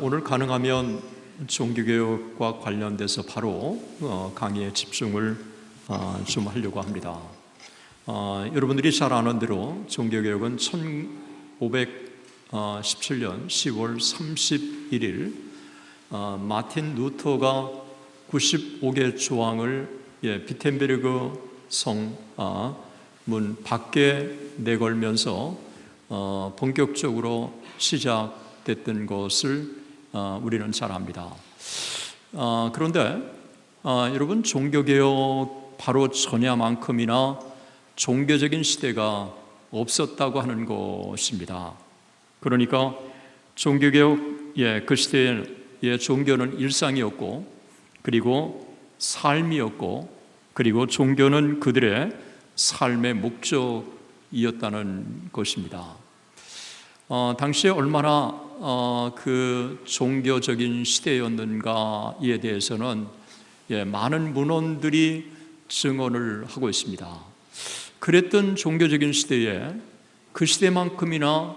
오늘 가능하면 종교개혁과 관련돼서 바로 강의에 집중을 좀 하려고 합니다. 여러분들이 잘 아는 대로 종교개혁은 1517년 10월 31일 마틴 루터가 95개 조항을 비텐베르그 성 문 밖에 내걸면서 본격적으로 시작됐던 것을 우리는 잘 압니다. 그런데 여러분, 종교개혁 바로 전야만큼이나 종교적인 시대가 없었다고 하는 것입니다. 그러니까 종교개혁 그 시대의 종교는 일상이었고, 그리고 삶이었고, 그리고 종교는 그들의 삶의 목적이었다는 것입니다. 당시에 얼마나 그 종교적인 시대였는가에 대해서는 많은 문헌들이 증언을 하고 있습니다. 그랬던 종교적인 시대에 그 시대만큼이나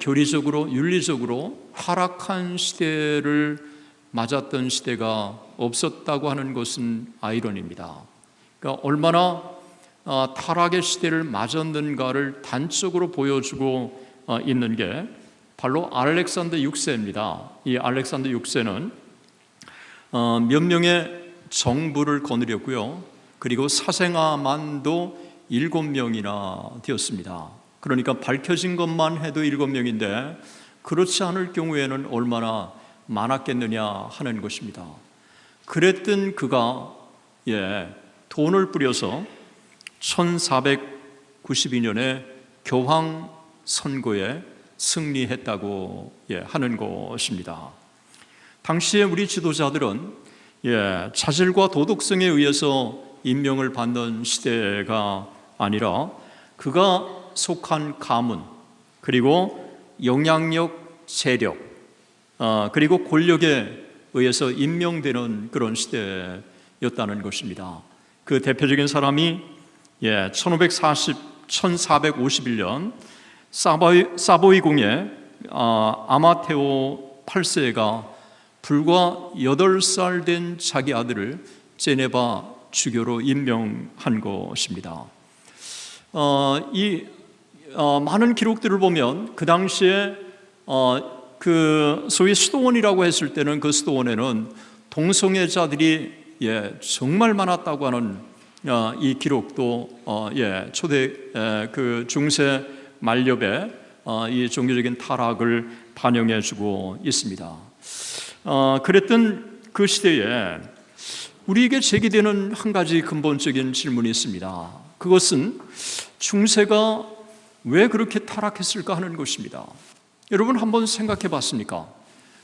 교리적으로 윤리적으로 타락한 시대를 맞았던 시대가 없었다고 하는 것은 아이러니입니다. 그러니까 얼마나 타락의 시대를 맞았는가를 단적으로 보여주고 있는 게 바로 알렉산더 6세입니다. 이 알렉산더 6세는 몇 명의 정부를 거느렸고요, 그리고 사생아만도 7명이나 되었습니다. 그러니까 밝혀진 것만 해도 7명인데 그렇지 않을 경우에는 얼마나 많았겠느냐 하는 것입니다. 그랬던 그가 돈을 뿌려서 1492년에 교황 선거에 승리했다고 하는 것입니다. 당시에 우리 지도자들은 자질과 도덕성에 의해서 임명을 받는 시대가 아니라 그가 속한 가문, 그리고 영향력, 세력, 그리고 권력에 의해서 임명되는 그런 시대였다는 것입니다. 그 대표적인 사람이 1451년 사보이 궁에 아마테오 8세가 불과 8살 된 자기 아들을 제네바 주교로 임명한 것입니다. 이 많은 기록들을 보면 그 당시에 그 소위 수도원이라고 했을 때는 그 수도원에는 동성애자들이 정말 많았다고 하는 이 기록도 초대 그 중세 만렵의 이 종교적인 타락을 반영해주고 있습니다. 그랬던 그 시대에 우리에게 제기되는 한 가지 근본적인 질문이 있습니다. 그것은 중세가 왜 그렇게 타락했을까 하는 것입니다. 여러분, 한번 생각해 봤습니까?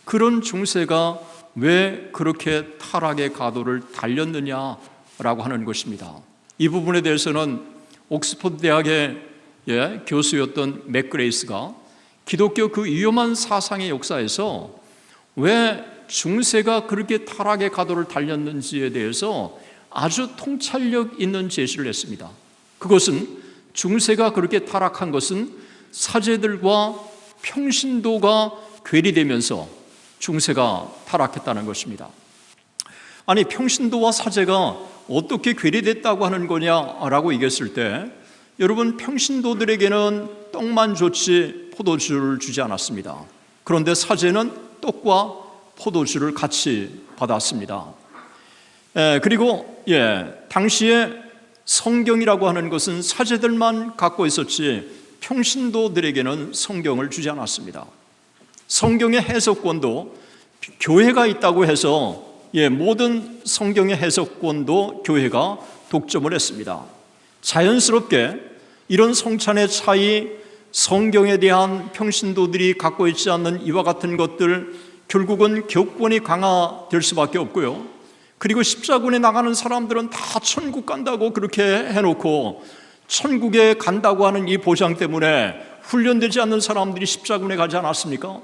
그런 중세가 왜 그렇게 타락의 가도를 달렸느냐라고 하는 것입니다. 이 부분에 대해서는 옥스퍼드 대학의 교수였던 맥그레이스가 기독교 그 위험한 사상의 역사에서 왜 중세가 그렇게 타락의 가도를 달렸는지에 대해서 아주 통찰력 있는 제시를 했습니다. 그것은 중세가 그렇게 타락한 것은 사제들과 평신도가 괴리되면서 중세가 타락했다는 것입니다. 아니, 평신도와 사제가 어떻게 괴리됐다고 하는 거냐라고 얘기했을 때, 여러분, 평신도들에게는 떡만 줬지 포도주를 주지 않았습니다. 그런데 사제는 떡과 포도주를 같이 받았습니다. 그리고 당시에 성경이라고 하는 것은 사제들만 갖고 있었지 평신도들에게는 성경을 주지 않았습니다. 성경의 해석권도 교회가 있다고 해서 모든 성경의 해석권도 교회가 독점을 했습니다. 자연스럽게 이런 성찬의 차이, 성경에 대한 평신도들이 갖고 있지 않는 이와 같은 것들, 결국은 교권이 강화될 수밖에 없고요. 그리고 십자군에 나가는 사람들은 다 천국 간다고 그렇게 해놓고 천국에 간다고 하는 이 보장 때문에 훈련되지 않는 사람들이 십자군에 가지 않았습니까?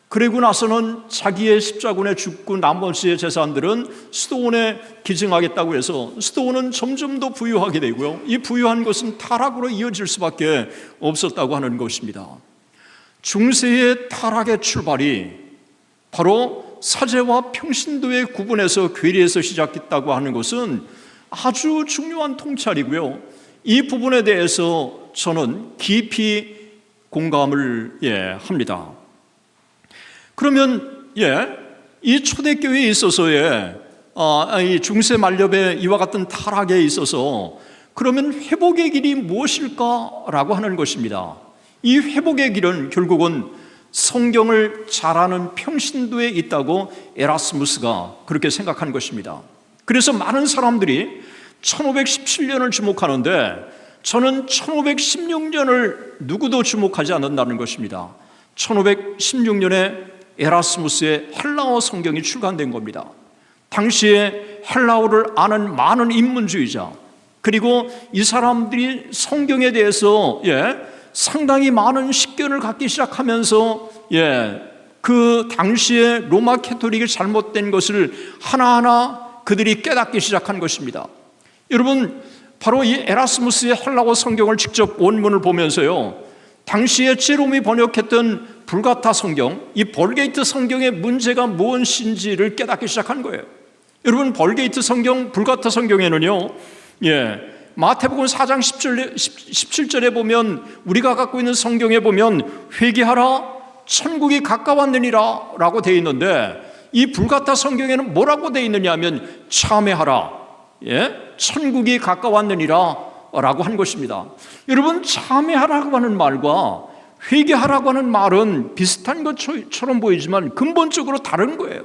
그리고 나서는 자기의 십자군에 죽고 나머지의 재산들은 수도원에 기증하겠다고 해서 수도원은 점점 더 부유하게 되고요, 이 부유한 것은 타락으로 이어질 수밖에 없었다고 하는 것입니다. 중세의 타락의 출발이 바로 사제와 평신도의 구분에서 괴리에서 시작했다고 하는 것은 아주 중요한 통찰이고요. 이 부분에 대해서 저는 깊이 공감을 합니다. 그러면 이 초대교회에 있어서의 이 중세 만렵의 이와 같은 타락에 있어서 그러면 회복의 길이 무엇일까라고 하는 것입니다. 이 회복의 길은 결국은 성경을 잘 아는 평신도에 있다고 에라스무스가 그렇게 생각한 것입니다. 그래서 많은 사람들이 1517년을 주목하는데 저는 1516년을 누구도 주목하지 않는다는 것입니다. 1516년에 에라스무스의 헬라어 성경이 출간된 겁니다. 당시에 헬라어를 아는 많은 인문주의자, 그리고 이 사람들이 성경에 대해서 상당히 많은 식견을 갖기 시작하면서 그 당시에 로마 캐토릭의 잘못된 것을 하나하나 그들이 깨닫기 시작한 것입니다. 여러분, 바로 이 에라스무스의 헬라어 성경을 직접 원문을 보면서요, 당시에 제롬이 번역했던 불가타 성경, 이 벌게이트 성경의 문제가 무엇인지를 깨닫기 시작한 거예요. 여러분, 벌게이트 성경, 불가타 성경에는요, 마태복음 4장 17절에 보면, 우리가 갖고 있는 성경에 보면 회개하라 천국이 가까웠느니라 라고 되어 있는데, 이 불가타 성경에는 뭐라고 되어 있느냐 하면 참회하라, 천국이 가까웠느니라 라고 한 것입니다. 여러분, 참회하라고 하는 말과 회개하라고 하는 말은 비슷한 것처럼 보이지만 근본적으로 다른 거예요.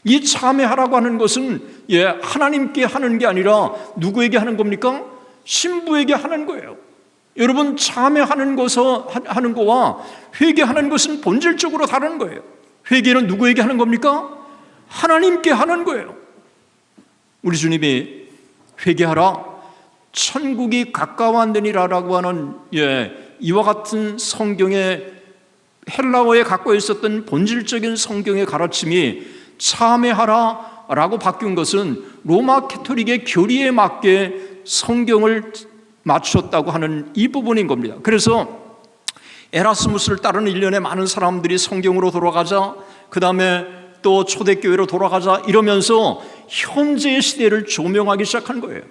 이 참회하라고 하는 것은 하나님께 하는 게 아니라 누구에게 하는 겁니까? 신부에게 하는 거예요. 여러분, 참회하는 거와 회개하는 것은 본질적으로 다른 거예요. 회개는 누구에게 하는 겁니까? 하나님께 하는 거예요. 우리 주님이 회개하라 천국이 가까웠느니라라고 하는 이와 같은 성경의 헬라어에 갖고 있었던 본질적인 성경의 가르침이 참회하라 라고 바뀐 것은 로마 캐토릭의 교리에 맞게 성경을 맞췄다고 하는 이 부분인 겁니다. 그래서 에라스무스를 따르는 일련의 많은 사람들이 성경으로 돌아가자, 그 다음에 또 초대교회로 돌아가자 이러면서 현재의 시대를 조명하기 시작한 거예요.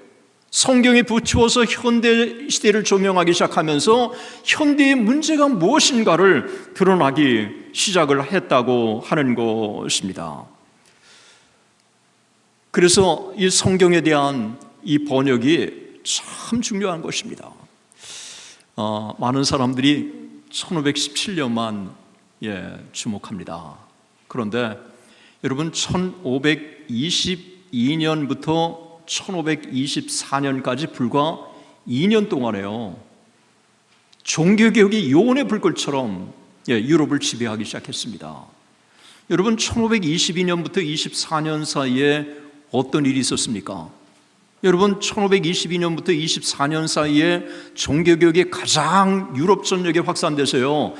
성경에 붙이어서 현대 시대를 조명하기 시작하면서 현대의 문제가 무엇인가를 드러나기 시작을 했다고 하는 것입니다. 그래서 이 성경에 대한 이 번역이 참 중요한 것입니다. 많은 사람들이 1517년만 주목합니다. 그런데 여러분, 1522년부터 1524년까지 불과 2년 동안에요, 종교개혁이 요원의 불꽃처럼 유럽을 지배하기 시작했습니다. 여러분, 1522년부터 24년 사이에 어떤 일이 있었습니까? 여러분, 1522년부터 24년 사이에 종교개혁이 가장 유럽 전역에 확산돼서요,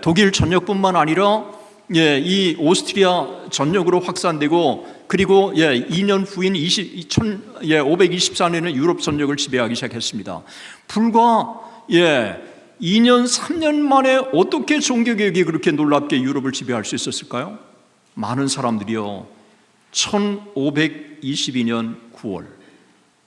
독일 전역뿐만 아니라 이 오스트리아 전역으로 확산되고, 그리고 2년 후인 1524년에는 유럽 전역을 지배하기 시작했습니다. 불과 2년 3년 만에 어떻게 종교개혁이 그렇게 놀랍게 유럽을 지배할 수 있었을까요? 많은 사람들이요, 1522년 9월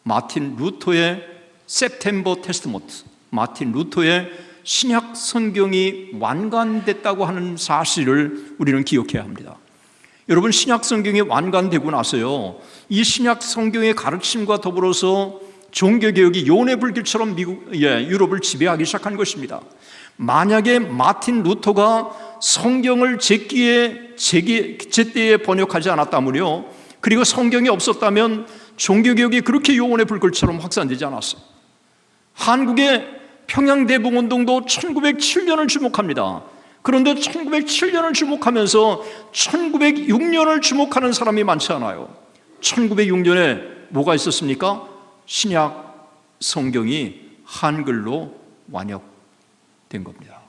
마틴 루터의 세프템버 테스트먼트, 마틴 루터의 신약 성경이 완간됐다고 하는 사실을 우리는 기억해야 합니다. 여러분, 신약 성경이 완간되고 나서요, 이 신약 성경의 가르침과 더불어서 종교개혁이 요원의 불길처럼 유럽을 지배하기 시작한 것입니다. 만약에 마틴 루터가 성경을 제때에 번역하지 않았다면요, 그리고 성경이 없었다면 종교개혁이 그렇게 요원의 불길처럼 확산되지 않았어요. 한국의 평양대봉운동도 1907년을 주목합니다. 그런데 1907년을 주목하면서 1906년을 주목하는 사람이 많지 않아요. 1906년에 뭐가 있었습니까? 신약 성경이 한글로 완역된 겁니다.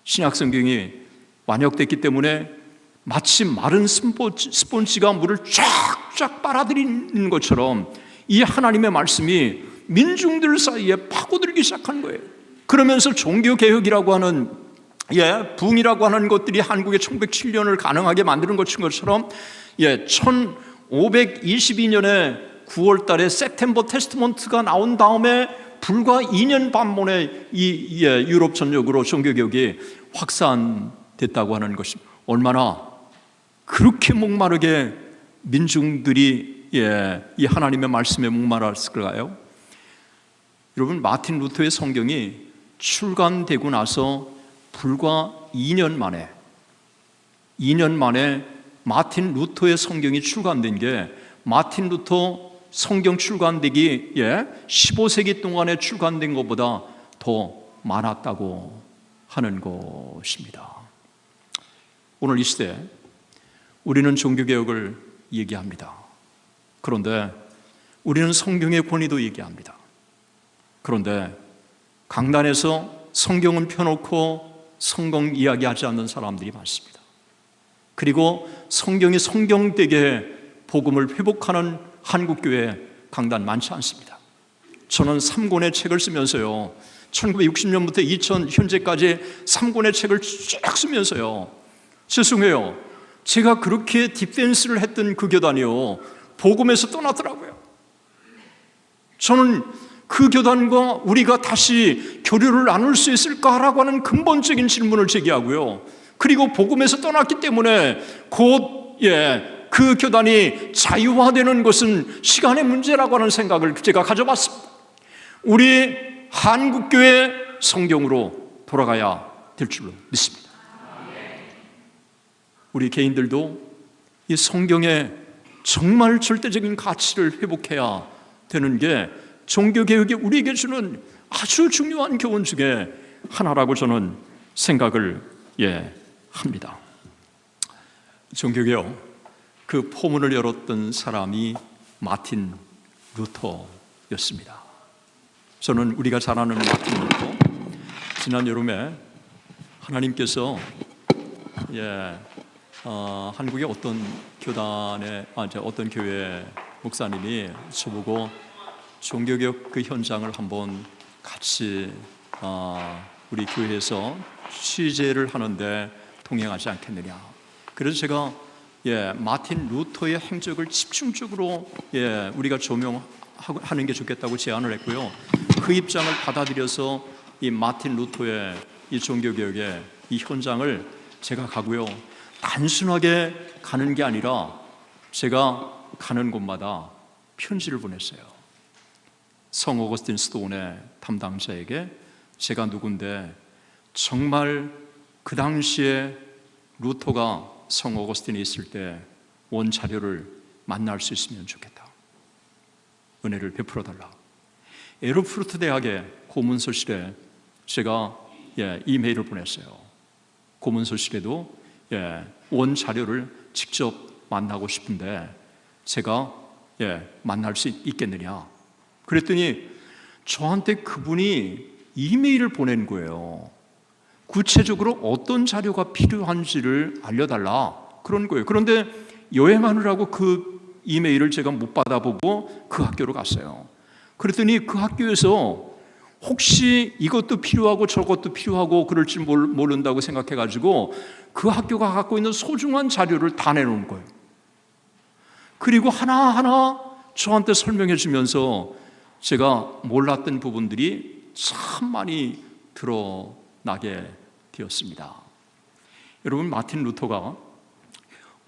신약 성경이 완역됐기 때문에 마치 마른 스폰지가 물을 쫙쫙 빨아들이는 것처럼 이 하나님의 말씀이 민중들 사이에 파고들기 시작한 거예요. 그러면서 종교개혁이라고 하는 붕이라고 하는 것들이 한국의 1907년을 가능하게 만드는 것처럼 1522년에 9월 달에 세프템버 테스트먼트가 나온 다음에 불과 2년 반 만에 이 유럽 전역으로 종교개혁이 확산됐다고 하는 것이 얼마나 그렇게 목마르게 민중들이 이 하나님의 말씀에 목마랐을까요? 여러분, 마틴 루터의 성경이 출간되고 나서 불과 2년 만에 마틴 루터의 성경이 출간된 게 마틴 루터 성경 출간되기 15세기 동안에 출간된 것보다 더 많았다고 하는 것입니다. 오늘 이 시대 우리는 종교개혁을 얘기합니다. 그런데 우리는 성경의 권위도 얘기합니다. 그런데 강단에서 성경은 펴놓고 성경 이야기하지 않는 사람들이 많습니다. 그리고 성경이 성경되게 복음을 회복하는 한국교회 강단 많지 않습니다. 저는 3권의 책을 쓰면서요, 1960년부터 2000 현재까지 3권의 책을 쭉 쓰면서요, 죄송해요, 제가 그렇게 디펜스를 했던 그 교단이요, 복음에서 떠나더라고요. 저는 그 교단과 우리가 다시 교류를 나눌 수 있을까라고 하는 근본적인 질문을 제기하고요, 그리고 복음에서 떠났기 때문에 곧 그 교단이 자유화되는 것은 시간의 문제라고 하는 생각을 제가 가져봤습니다. 우리 한국교회 성경으로 돌아가야 될 줄로 믿습니다. 우리 개인들도 이 성경의 정말 절대적인 가치를 회복해야 되는 게 종교개혁이 우리에게 주는 아주 중요한 교훈 중에 하나라고 저는 생각을 합니다. 종교개혁 그 포문을 열었던 사람이 마틴 루터였습니다. 저는 우리가 잘 아는 마틴 루터, 지난 여름에 하나님께서 한국의 어떤 교단의 어떤 교회 목사님이 저보고 종교개혁 그 현장을 한번 같이 우리 교회에서 취재를 하는데 동행하지 않겠느냐. 그래서 제가 마틴 루터의 행적을 집중적으로 우리가 조명하는 게 좋겠다고 제안을 했고요. 그 입장을 받아들여서 이 마틴 루터의 이 종교개혁의 이 현장을 제가 가고요. 단순하게 가는 게 아니라 제가 가는 곳마다 편지를 보냈어요. 성 어거스틴 스톤의 담당자에게 제가 누군데 정말 그 당시에 루터가 성 어거스틴에 있을 때 원 자료를 만날 수 있으면 좋겠다. 은혜를 베풀어 달라. 에르푸르트 대학의 고문서실에 제가 이메일을 보냈어요. 고문서실에도 원 자료를 직접 만나고 싶은데 제가 만날 수 있겠느냐. 그랬더니 저한테 그분이 이메일을 보낸 거예요. 구체적으로 어떤 자료가 필요한지를 알려달라 그런 거예요. 그런데 여행하느라고 그 이메일을 제가 못 받아보고 그 학교로 갔어요. 그랬더니 그 학교에서 혹시 이것도 필요하고 저것도 필요하고 그럴지 모른다고 생각해가지고 그 학교가 갖고 있는 소중한 자료를 다 내놓은 거예요. 그리고 하나하나 저한테 설명해 주면서 제가 몰랐던 부분들이 참 많이 드러나게 되었습니다. 여러분, 마틴 루터가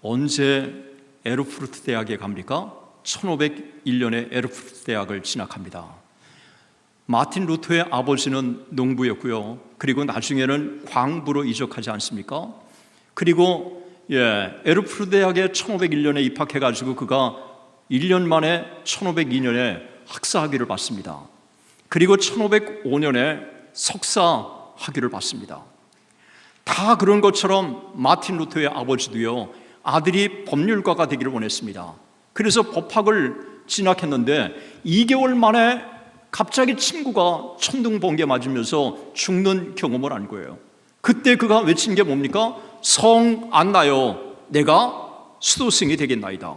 언제 에르푸르트 대학에 갑니까? 1501년에 에르푸르트 대학을 진학합니다. 마틴 루터의 아버지는 농부였고요. 그리고 나중에는 광부로 이적하지 않습니까? 그리고 에르푸르트 대학에 1501년에 입학해가지고 그가 1년 만에 1502년에 학사 학위를 받습니다. 그리고 1505년에 석사 학위를 받습니다. 다 그런 것처럼 마틴 루터의 아버지도요, 아들이 법률가가 되기를 원했습니다. 그래서 법학을 진학했는데 2개월 만에 갑자기 친구가 천둥번개 맞으면서 죽는 경험을 한 거예요. 그때 그가 외친 게 뭡니까? 성 안나여 내가 수도승이 되겠나이다.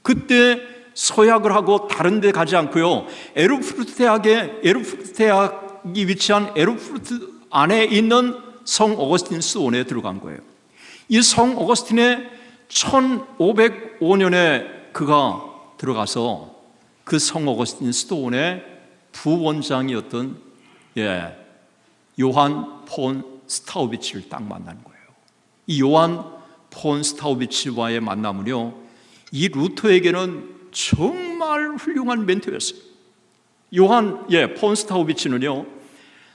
그때 서약을 하고 다른 데 가지 않고요, 에르푸르트 대학이 위치한 에르푸르트 안에 있는 성 어거스틴 수도원에 들어간 거예요. 이 성 어거스틴의 1505년에 그가 들어가서 그 성 어거스틴 수도원의 부원장이었던 요한 폰 스타우비치를 딱 만난 거예요. 이 요한 폰 스타우비치와의 만남은요, 이 루터에게는 정말 훌륭한 멘토였어요. 요한 폰 스타우비치는요,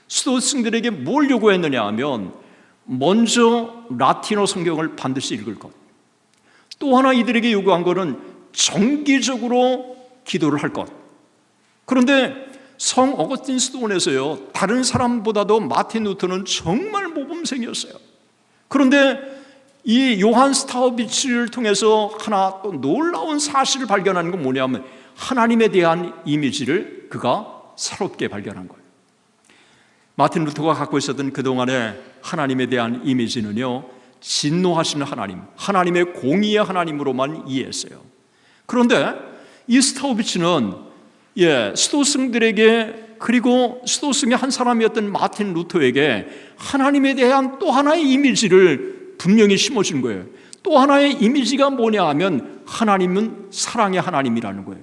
수도승들에게 뭘 요구했느냐 하면 먼저 라틴어 성경을 반드시 읽을 것, 또 하나 이들에게 요구한 것은 정기적으로 기도를 할 것. 그런데 성 어거스틴 수도원에서요, 다른 사람보다도 마틴 루터는 정말 모범생이었어요. 그런데 이 요한 스타우비치를 통해서 하나 또 놀라운 사실을 발견하는 건 뭐냐면 하나님에 대한 이미지를 그가 새롭게 발견한 거예요. 마틴 루터가 갖고 있었던 그동안의 하나님에 대한 이미지는요, 진노하시는 하나님, 하나님의 공의의 하나님으로만 이해했어요. 그런데 이 스타우비치는 수도승들에게, 그리고 수도승의 한 사람이었던 마틴 루터에게 하나님에 대한 또 하나의 이미지를 분명히 심어준 거예요. 또 하나의 이미지가 뭐냐 하면 하나님은 사랑의 하나님이라는 거예요.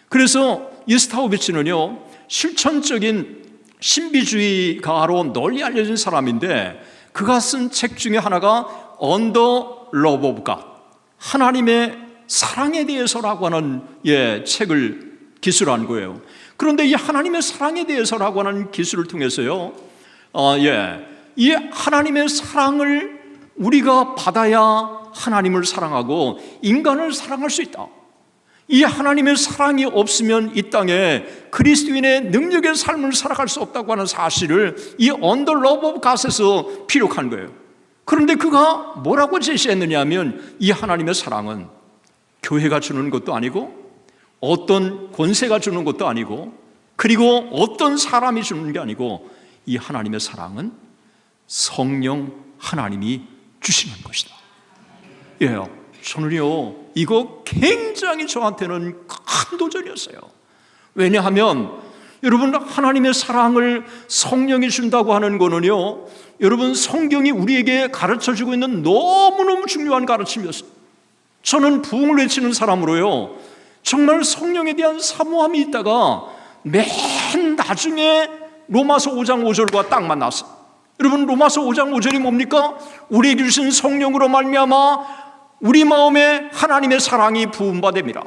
그래서 이 스타우비치는요, 실천적인 신비주의가로 널리 알려진 사람인데, 그가 쓴 책 중에 하나가 Under Love of God, 하나님의 사랑에 대해서라고 하는 책을 기술한 거예요. 그런데 이 하나님의 사랑에 대해서라고 하는 기술을 통해서요, 이 하나님의 사랑을 우리가 받아야 하나님을 사랑하고 인간을 사랑할 수 있다. 이 하나님의 사랑이 없으면 이 땅에 그리스도인의 능력의 삶을 살아갈 수 없다고 하는 사실을 이 Under Love of God에서 피력한 거예요. 그런데 그가 뭐라고 제시했느냐 하면 이 하나님의 사랑은 교회가 주는 것도 아니고 어떤 권세가 주는 것도 아니고 그리고 어떤 사람이 주는 게 아니고 이 하나님의 사랑은 성령 하나님이 주시는 것이다. 저는요, 이거 굉장히 저한테는 큰 도전이었어요. 왜냐하면 여러분, 하나님의 사랑을 성령이 준다고 하는 거는요, 여러분, 성경이 우리에게 가르쳐주고 있는 너무너무 중요한 가르침이었어요. 저는 부흥을 외치는 사람으로요, 정말 성령에 대한 사모함이 있다가 맨 나중에 로마서 5장 5절과 딱 만났어요. 여러분, 로마서 5장 5절이 뭡니까? 우리에게 주신 성령으로 말미암아 우리 마음에 하나님의 사랑이 부음받습니다.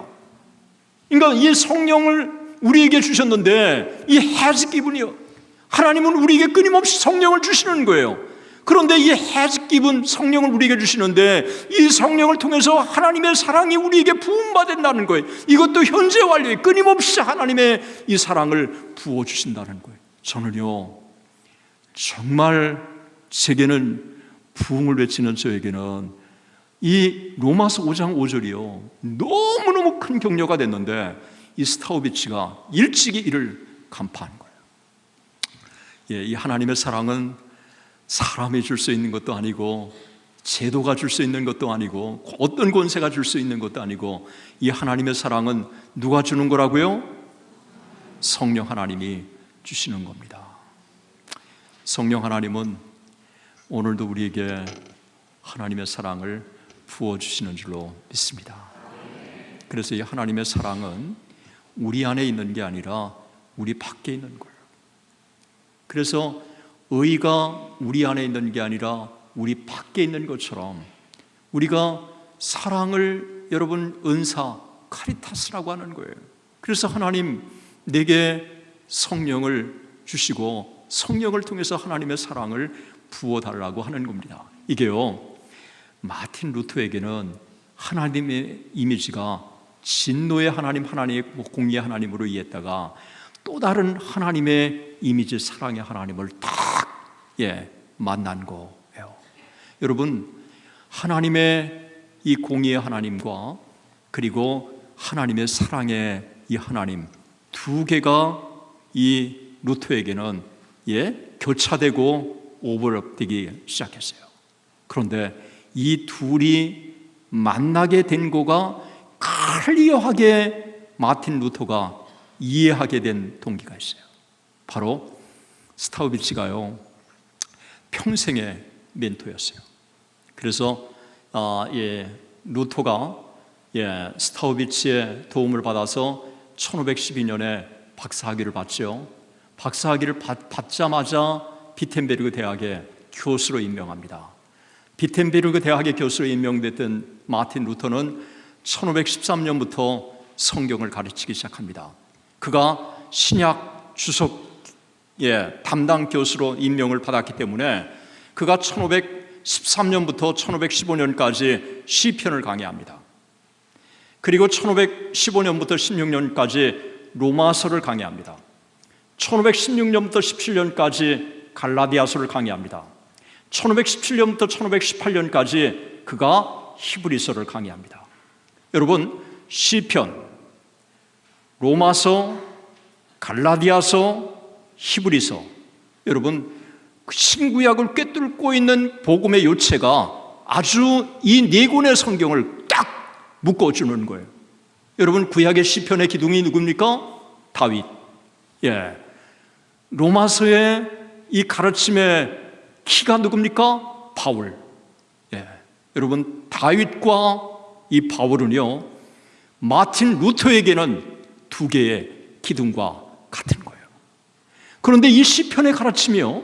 그러니까 이 성령을 우리에게 주셨는데 이 has given이요, 하나님은 우리에게 끊임없이 성령을 주시는 거예요. 그런데 이 has given 성령을 우리에게 주시는데 이 성령을 통해서 하나님의 사랑이 우리에게 부음받는다는 거예요. 이것도 현재 완료에 끊임없이 하나님의 이 사랑을 부어주신다는 거예요. 저는요, 정말 제게는, 부흥을 외치는 저에게는 이 로마서 5장 5절이요, 너무너무 큰 격려가 됐는데 이 스타우비치가 일찍이 이를 간파한 거예요. 이 하나님의 사랑은 사람이 줄 수 있는 것도 아니고 제도가 줄 수 있는 것도 아니고 어떤 권세가 줄 수 있는 것도 아니고 이 하나님의 사랑은 누가 주는 거라고요? 성령 하나님이 주시는 겁니다. 성령 하나님은 오늘도 우리에게 하나님의 사랑을 부어주시는 줄로 믿습니다. 그래서 이 하나님의 사랑은 우리 안에 있는 게 아니라 우리 밖에 있는 거예요. 그래서 의가 우리 안에 있는 게 아니라 우리 밖에 있는 것처럼 우리가 사랑을, 여러분, 은사, 카리타스라고 하는 거예요. 그래서 하나님 내게 성령을 주시고 성령을 통해서 하나님의 사랑을 부어달라고 하는 겁니다. 이게요, 마틴 루터에게는 하나님의 이미지가 진노의 하나님, 하나님의 공의의 하나님으로 이해했다가 또 다른 하나님의 이미지, 사랑의 하나님을 딱 만난 거예요. 여러분, 하나님의 이 공의의 하나님과 그리고 하나님의 사랑의 이 하나님 두 개가 이 루터에게는 교차되고 오버랩되기 시작했어요. 그런데 이 둘이 만나게 된 거가 클리어하게 마틴 루터가 이해하게 된 동기가 있어요. 바로 스타우비치가요, 평생의 멘토였어요. 그래서 루터가 스타우비츠의 도움을 받아서 1512년에 박사학위를 받죠. 박사학위를 받자마자 비텐베르그 대학의 교수로 임명합니다. 비텐베르그 대학의 교수로 임명됐던 마틴 루터는 1513년부터 성경을 가르치기 시작합니다. 그가 신약 주석 담당 교수로 임명을 받았기 때문에 그가 1513년부터 1515년까지 시편을 강의합니다. 그리고 1515년부터 16년까지 로마서를 강의합니다. 1516년부터 17년까지 갈라디아서를 강의합니다. 1517년부터 1518년까지 그가 히브리서를 강의합니다. 여러분, 시편, 로마서, 갈라디아서, 히브리서, 여러분 신구약을 꿰뚫고 있는 복음의 요체가 아주 이 네 권의 성경을 딱 묶어주는 거예요. 여러분, 구약의 시편의 기둥이 누굽니까? 다윗. 로마서의 이 가르침의 키가 누굽니까? 바울. 여러분, 다윗과 이 바울은요, 마틴 루터에게는 두 개의 기둥과 같은 거예요. 그런데 이 시편의 가르침이요,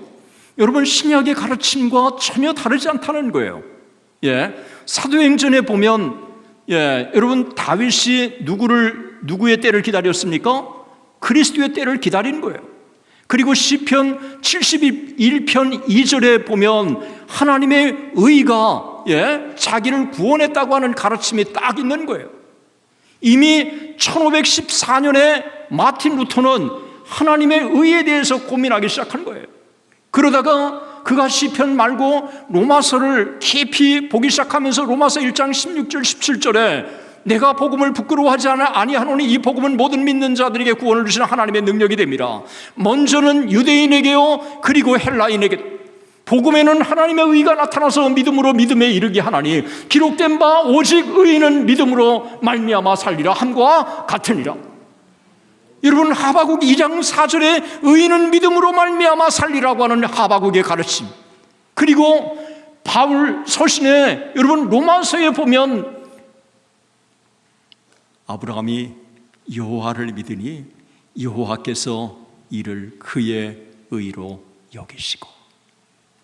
여러분 신약의 가르침과 전혀 다르지 않다는 거예요. 사도행전에 보면 여러분 다윗이 누구의 때를 기다렸습니까? 그리스도의 때를 기다린 거예요. 그리고 시편 71편 2절에 보면 하나님의 의가 자기를 구원했다고 하는 가르침이 딱 있는 거예요. 이미 1514년에 마틴 루터는 하나님의 의에 대해서 고민하기 시작한 거예요. 그러다가 그가 시편 말고 로마서를 깊이 보기 시작하면서 로마서 1장 16절 17절에 내가 복음을 부끄러워하지 아니하노니 이 복음은 모든 믿는 자들에게 구원을 주시는 하나님의 능력이 됩니다. 먼저는 유대인에게요, 그리고 헬라인에게 복음에는 하나님의 의가 나타나서 믿음으로 믿음에 이르게 하나니 기록된 바 오직 의인은 믿음으로 말미암아 살리라 함과 같으니라. 여러분, 하바국 2장 4절에 의인은 믿음으로 말미암아 살리라고 하는 하바국의 가르침, 그리고 바울 서신에 여러분 로마서에 보면 아브라함이 여호와를 믿으니 여호와께서 이를 그의 의로 여기시고,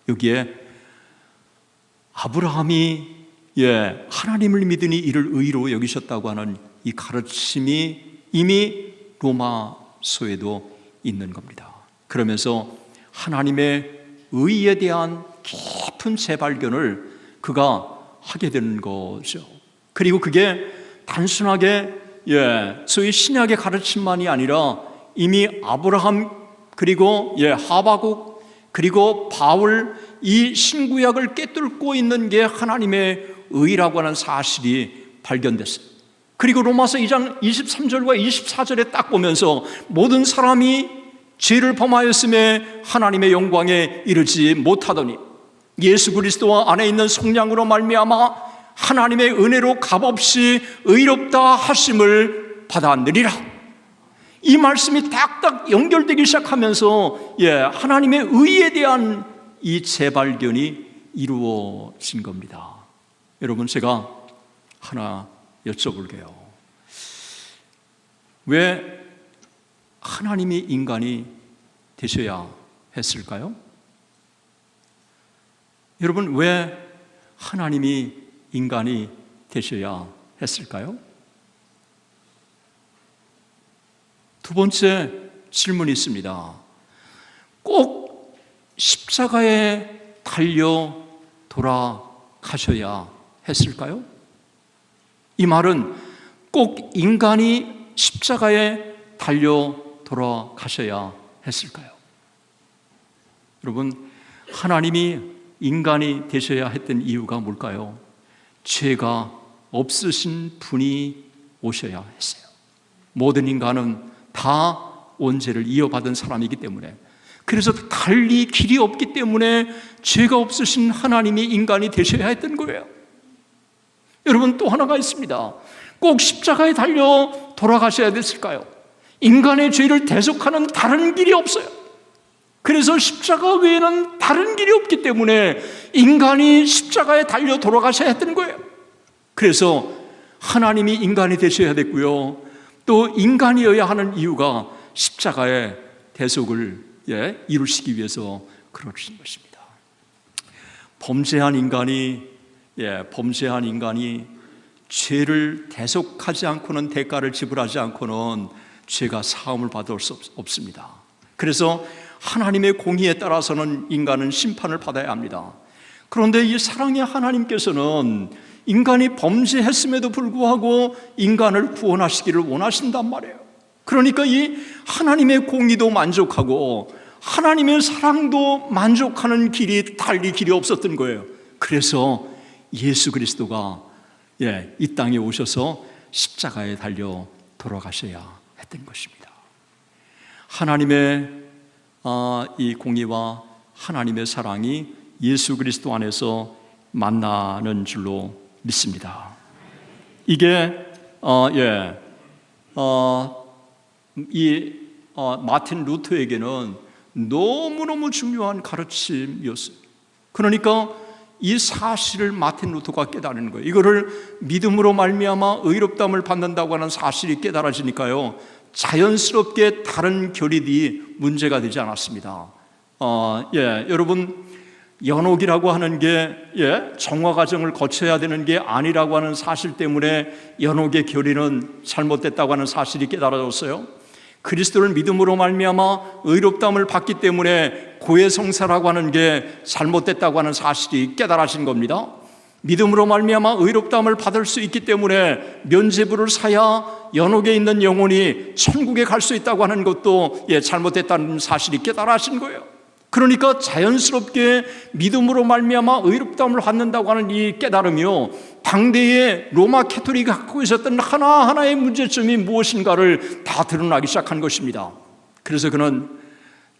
여기에 아브라함이 하나님을 믿으니 이를 의로 여기셨다고 하는 이 가르침이 이미 로마서에도 있는 겁니다. 그러면서 하나님의 의에 대한 깊은 재발견을 그가 하게 되는 거죠. 그리고 그게 단순하게 소위 신약의 가르침만이 아니라 이미 아브라함, 그리고 하바국, 그리고 바울, 이 신구약을 꿰뚫고 있는 게 하나님의 의라고 하는 사실이 발견됐어요. 그리고 로마서 2장 23절과 24절에 딱 보면서 모든 사람이 죄를 범하였음에 하나님의 영광에 이르지 못하더니 예수 그리스도와 안에 있는 성령으로 말미암아 하나님의 은혜로 값없이 의롭다 하심을 받았느니라. 이 말씀이 딱딱 연결되기 시작하면서 하나님의 의에 대한 이 재발견이 이루어진 겁니다. 여러분, 제가 하나 여쭤볼게요. 왜 하나님이 인간이 되셔야 했을까요? 여러분, 왜 하나님이 인간이 되셔야 했을까요? 두 번째 질문이 있습니다. 꼭 십자가에 달려 돌아가셔야 했을까요? 이 말은 꼭 인간이 십자가에 달려 돌아가셔야 했을까요? 여러분, 하나님이 인간이 되셔야 했던 이유가 뭘까요? 죄가 없으신 분이 오셔야 했어요. 모든 인간은 다 원죄를 이어받은 사람이기 때문에, 그래서 달리 길이 없기 때문에 죄가 없으신 하나님이 인간이 되셔야 했던 거예요. 여러분, 또 하나가 있습니다. 꼭 십자가에 달려 돌아가셔야 됐을까요? 인간의 죄를 대속하는 다른 길이 없어요. 그래서 십자가 외에는 다른 길이 없기 때문에 인간이 십자가에 달려 돌아가셔야 했던 거예요. 그래서 하나님이 인간이 되셔야 됐고요, 또 인간이어야 하는 이유가 십자가의 대속을 이루시기 위해서 그러신 것입니다. 범죄한 인간이 죄를 대속하지 않고는, 대가를 지불하지 않고는 죄가 사함을 받을 수 없습니다. 그래서 하나님의 공의에 따라서는 인간은 심판을 받아야 합니다. 그런데 이 사랑의 하나님께서는 인간이 범죄했음에도 불구하고 인간을 구원하시기를 원하신단 말이에요. 그러니까 이 하나님의 공의도 만족하고 하나님의 사랑도 만족하는 길이, 달리 길이 없었던 거예요. 그래서 예수 그리스도가 이 땅에 오셔서 십자가에 달려 돌아가셔야 했던 것입니다. 하나님의 이 공의와 하나님의 사랑이 예수 그리스도 안에서 만나는 줄로 믿습니다. 이게 마틴 루터에게는 너무너무 중요한 가르침이었어요. 그러니까 이 사실을 마틴 루터가 깨달은 거예요. 이거를 믿음으로 말미암아 의롭다함을 받는다고 하는 사실이 깨달아지니까요, 자연스럽게 다른 결의들이 문제가 되지 않았습니다. 여러분, 연옥이라고 하는 게 정화 과정을 거쳐야 되는 게 아니라고 하는 사실 때문에 연옥의 결의는 잘못됐다고 하는 사실이 깨달아졌어요. 그리스도를 믿음으로 말미암아 의롭다함을 받기 때문에 고해성사라고 하는 게 잘못됐다고 하는 사실이 깨달아진 겁니다. 믿음으로 말미암아 의롭다함을 받을 수 있기 때문에 면죄부를 사야 연옥에 있는 영혼이 천국에 갈 수 있다고 하는 것도 잘못됐다는 사실이 깨달아진 거예요. 그러니까 자연스럽게 믿음으로 말미암아 의롭다함을 받는다고 하는 이 깨달음이요, 당대의 로마 캐토릭이 갖고 있었던 하나하나의 문제점이 무엇인가를 다 드러나기 시작한 것입니다. 그래서 그는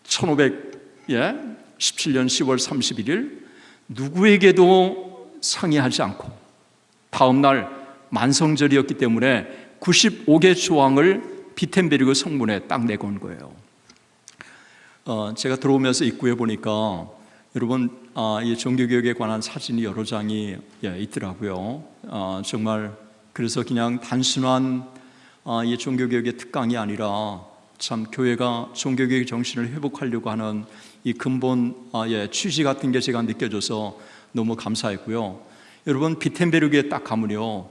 1517년 10월 31일 누구에게도 상의하지 않고, 다음 날 만성절이었기 때문에 95개 조항을 비텐베르그 성문에 딱 내건 거예요. 제가 들어오면서 입구에 보니까 여러분, 이 종교개혁에 관한 사진이 여러 장이 있더라고요. 정말 그래서 그냥 단순한 이 종교개혁의 특강이 아니라 참 교회가 종교개혁 정신을 회복하려고 하는 이 근본 취지 같은 게 제가 느껴져서 너무 감사했고요. 여러분, 비텐베르그에 딱 가면요,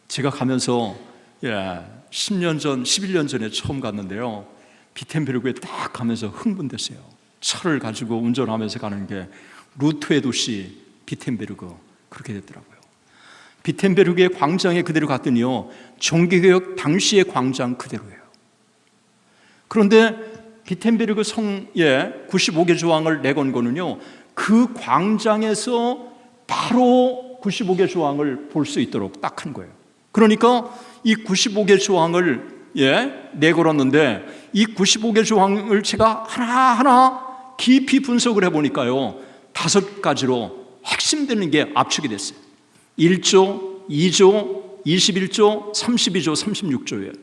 제가 가면서 10년 전, 11년 전에 처음 갔는데요, 비텐베르그에 딱 가면서 흥분됐어요. 차를 가지고 운전하면서 가는 게 루터의 도시 비텐베르그, 그렇게 됐더라고요. 비텐베르그의 광장에 그대로 갔더니요, 종교개혁 당시의 광장 그대로예요. 그런데 비텐베르그 성에 95개 조항을 내건 거는요, 그 광장에서 바로 95개 조항을 볼 수 있도록 딱 한 거예요. 그러니까 이 95개 조항을 내걸었는데, 이 95개 조항을 제가 하나하나 깊이 분석을 해보니까요, 5가지로 핵심되는 게 압축이 됐어요. 1조, 2조, 21조, 32조, 36조예요.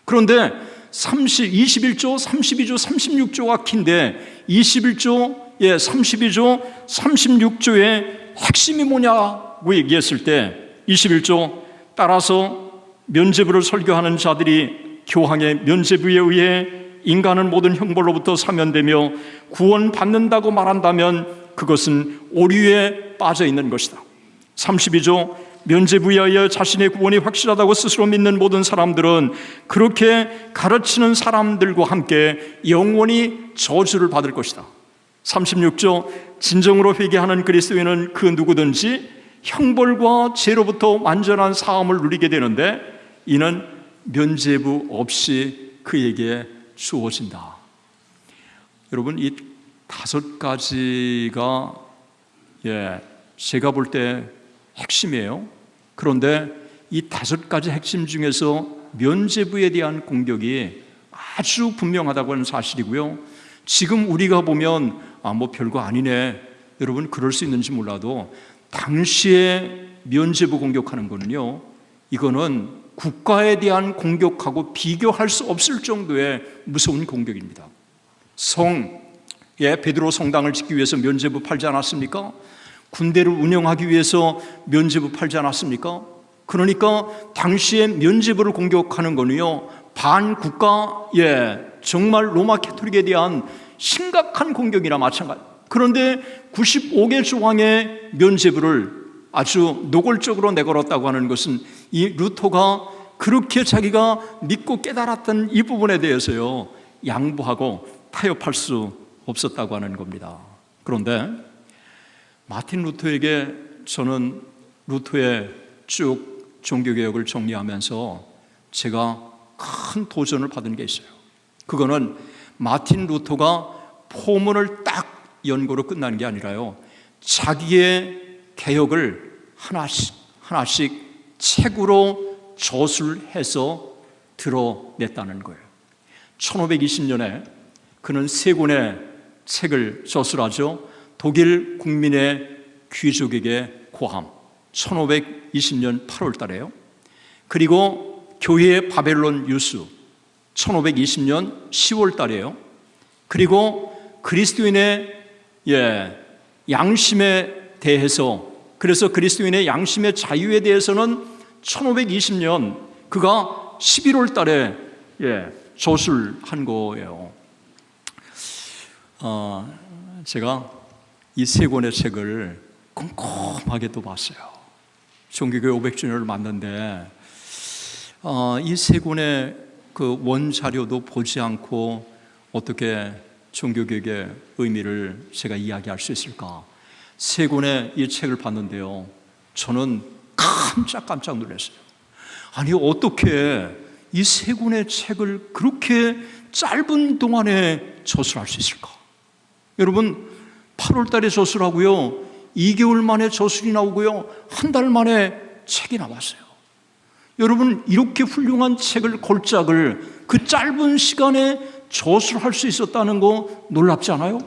그런데 21조, 32조, 36조가 긴데 21조, 32조, 36조의 핵심이 뭐냐고 얘기했을 때, 21조, 따라서 면죄부를 설교하는 자들이 교황의 면죄부에 의해 인간은 모든 형벌로부터 사면되며 구원받는다고 말한다면 그것은 오류에 빠져 있는 것이다. 32조, 면죄부에 의해 자신의 구원이 확실하다고 스스로 믿는 모든 사람들은 그렇게 가르치는 사람들과 함께 영원히 저주를 받을 것이다. 36조, 진정으로 회개하는 그리스도인은 그 누구든지 형벌과 죄로부터 완전한 사함을 누리게 되는데, 이는 면죄부 없이 그에게 주어진다. 여러분, 이 5가지가 제가 볼 때 핵심이에요. 그런데 이 5가지 핵심 중에서 면죄부에 대한 공격이 아주 분명하다고 하는 사실이고요. 지금 우리가 보면 뭐 별거 아니네, 여러분 그럴 수 있는지 몰라도 당시에 면죄부 공격하는 거는요, 이거는 국가에 대한 공격하고 비교할 수 없을 정도의 무서운 공격입니다. 베드로 성당을 짓기 위해서 면죄부 팔지 않았습니까? 군대를 운영하기 위해서 면죄부 팔지 않았습니까? 그러니까 당시에 면죄부를 공격하는 거는요, 반국가, 정말 로마 캐토릭에 대한 심각한 공격이나 마찬가지. 그런데 95개 조항의 면죄부를 아주 노골적으로 내걸었다고 하는 것은 이 루터가 그렇게 자기가 믿고 깨달았던 이 부분에 대해서요, 양보하고 타협할 수 없었다고 하는 겁니다. 그런데 마틴 루터에게 저는 루터의 쭉 종교개혁을 정리하면서 제가 큰 도전을 받은 게 있어요. 그거는 마틴 루터가 포문을 딱 연고로 끝난 게 아니라요, 자기의 개혁을 하나씩 책으로 저술해서 드러냈다는 거예요. 1520년에 그는 세 권의 책을 저술하죠. 독일 국민의 귀족에게 고함, 1520년 8월 달에요. 그리고 교회의 바벨론 유수, 1520년 10월 달에요. 그리고 그리스도인의 양심에 대해서, 그래서 그리스도인의 양심의 자유에 대해서는 1520년 그가 11월 달에 저술한 거예요. 제가 이 세 권의 책을 꼼꼼하게 또 봤어요. 종교교회 500주년을 맞는데 이 세 권의 그 원자료도 보지 않고 어떻게 종교개혁의 의미를 제가 이야기할 수 있을까? 세 권의 이 책을 봤는데요, 저는 깜짝 놀랐어요. 아니, 어떻게 이 세 권의 책을 그렇게 짧은 동안에 저술할 수 있을까? 여러분, 8월 달에 저술하고요, 2개월 만에 저술이 나오고요, 한 달 만에 책이 나왔어요. 여러분, 이렇게 훌륭한 책을, 걸작을 그 짧은 시간에 저술할 수 있었다는 거 놀랍지 않아요?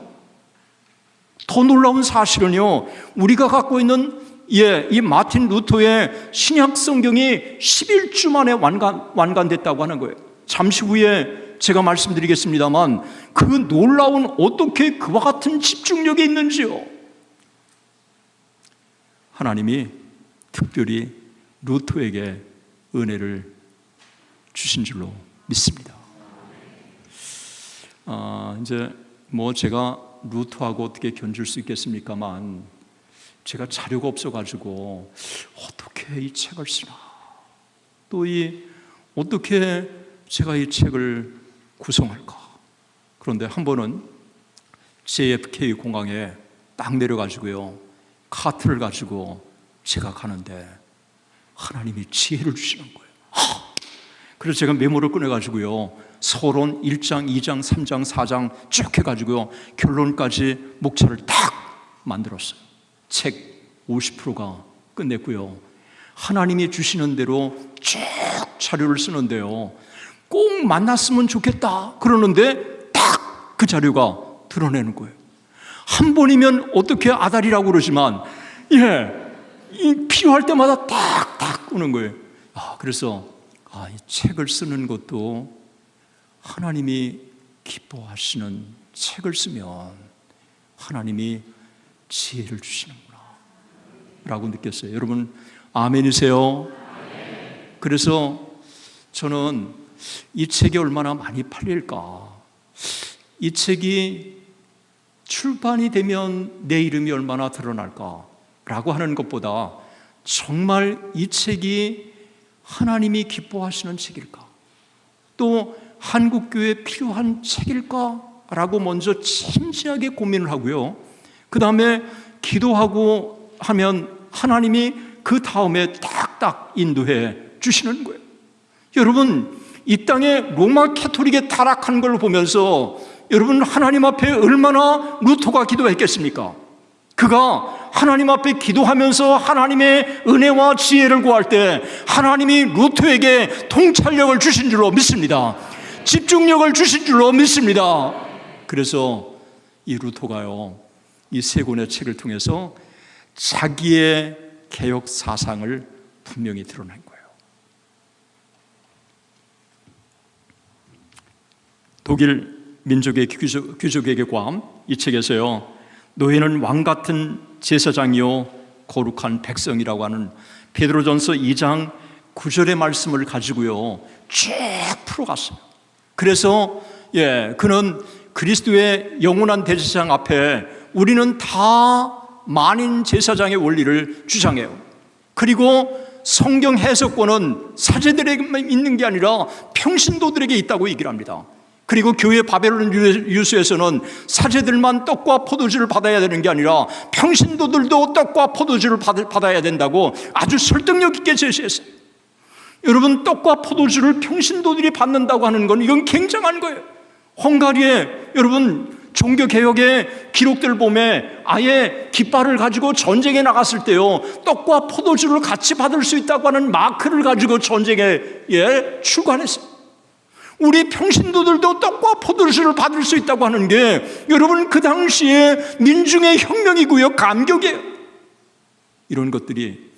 더 놀라운 사실은요, 우리가 갖고 있는 이 마틴 루터의 신약 성경이 11주 만에 완간됐다고 하는 거예요. 잠시 후에 제가 말씀드리겠습니다만 그 놀라운, 어떻게 그와 같은 집중력이 있는지요. 하나님이 특별히 루터에게 은혜를 주신 줄로 믿습니다. 이제 제가 루터하고 어떻게 견줄 수 있겠습니까만, 제가 자료가 없어가지고 어떻게 이 책을 쓰나, 또 어떻게 제가 이 책을 구성할까. 그런데 한 번은 JFK 공항에 딱 내려가지고요, 카트를 가지고 제가 가는데 하나님이 지혜를 주시는 거예요. 그래서 제가 메모를 꺼내가지고요, 서론 1장, 2장, 3장, 4장 쭉 해가지고요, 결론까지 목차를 딱 만들었어요. 책 50%가 끝냈고요, 하나님이 주시는 대로 쭉 자료를 쓰는데요, 꼭 만났으면 좋겠다 그러는데 딱 그 자료가 드러내는 거예요. 한 번이면 어떻게 아다리라고 그러지만 필요할 때마다 딱딱 끄는 거예요. 그래서 이 책을 쓰는 것도 하나님이 기뻐하시는 책을 쓰면 하나님이 지혜를 주시는구나 라고 느꼈어요. 여러분, 아멘이세요? 아멘. 그래서 저는 이 책이 얼마나 많이 팔릴까, 이 책이 출판이 되면 내 이름이 얼마나 드러날까 라고 하는 것보다 정말 이 책이 하나님이 기뻐하시는 책일까, 또 한국교회에 필요한 책일까 라고 먼저 진지하게 고민을 하고요, 그 다음에 기도하고 하면 하나님이 그 다음에 딱딱 인도해 주시는 거예요. 여러분, 이 땅에 로마 캐토릭에 타락한 걸 보면서 여러분, 하나님 앞에 얼마나 루터가 기도했겠습니까? 그가 하나님 앞에 기도하면서 하나님의 은혜와 지혜를 구할 때 하나님이 루터에게 통찰력을 주신 줄로 믿습니다. 집중력을 주신 줄로 믿습니다. 그래서 이 루터가요, 이 세 권의 책을 통해서 자기의 개혁 사상을 분명히 드러낸 거예요. 독일 민족의 귀족에게 관 이 책에서요, 너희는 왕 같은 제사장이요 거룩한 백성이라고 하는 베드로전서 2장 9절의 말씀을 가지고요 쭉 풀어갔어요. 그래서 그는 그리스도의 영원한 대제사장 앞에 우리는 다 만인 제사장의 원리를 주장해요. 그리고 성경 해석권은 사제들에게만 있는 게 아니라 평신도들에게 있다고 얘기를 합니다. 그리고 교회 바벨론 유수에서는 사제들만 떡과 포도주를 받아야 되는 게 아니라 평신도들도 떡과 포도주를 받아야 된다고 아주 설득력 있게 제시했어요. 여러분, 떡과 포도주를 평신도들이 받는다고 하는 건 이건 굉장한 거예요. 헝가리에 여러분 종교개혁의 기록들 보면 아예 깃발을 가지고 전쟁에 나갔을 때요 떡과 포도주를 같이 받을 수 있다고 하는 마크를 가지고 전쟁에 출관했어요. 우리 평신도들도 떡과 포도주를 받을 수 있다고 하는 게 여러분 그 당시에 민중의 혁명이고요, 감격이에요. 이런 것들이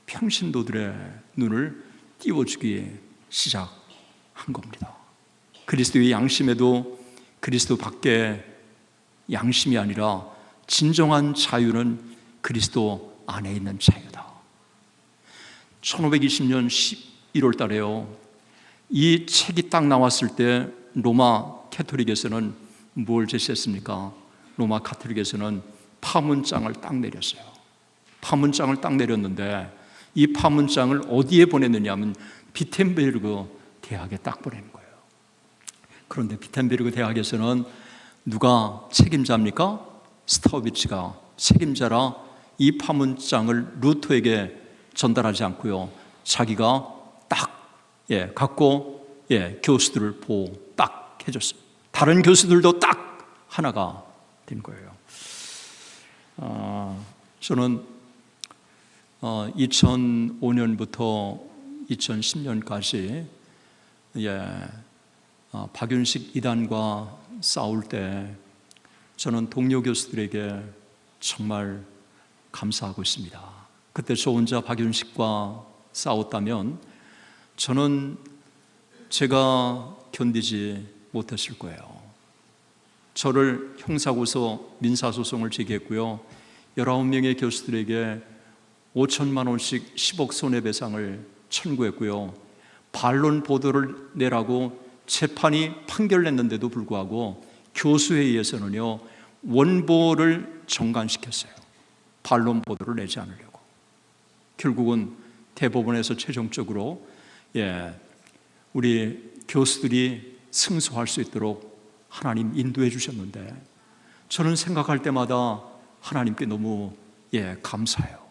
평신도들의 눈을 띄워주기 시작한 겁니다. 그리스도의 양심에도 그리스도 밖에 양심이 아니라 진정한 자유는 그리스도 안에 있는 자유다. 1520년 11월 달에요, 이 책이 딱 나왔을 때 로마 캐토릭에서는 뭘 제시했습니까? 로마 카톨릭에서는 파문장을 딱 내렸어요. 파문장을 딱 내렸는데 이 파문장을 어디에 보냈느냐 하면 비텐베르그 대학에 딱 보내는 거예요. 그런데 비텐베르그 대학에서는 누가 책임자입니까? 스타우비츠가 책임자라 이 파문장을 루터에게 전달하지 않고요 자기가 딱 갖고 교수들을 보호 딱 해줬어요. 다른 교수들도 딱 하나가 된 거예요. 저는 2005년부터 2010년까지 박윤식 이단과 싸울 때 저는 동료 교수들에게 정말 감사하고 있습니다. 그때 저 혼자 박윤식과 싸웠다면 저는 제가 견디지 못했을 거예요. 저를 형사고소 민사소송을 제기했고요 19명의 교수들에게 5천만 원씩 10억 손해배상을 청구했고요 반론 보도를 내라고 재판이 판결냈는데도 불구하고 교수회의에서는요 원보를 정관시켰어요. 반론 보도를 내지 않으려고. 결국은 대법원에서 최종적으로 우리 교수들이 승소할 수 있도록 하나님 인도해 주셨는데 저는 생각할 때마다 하나님께 너무 감사해요.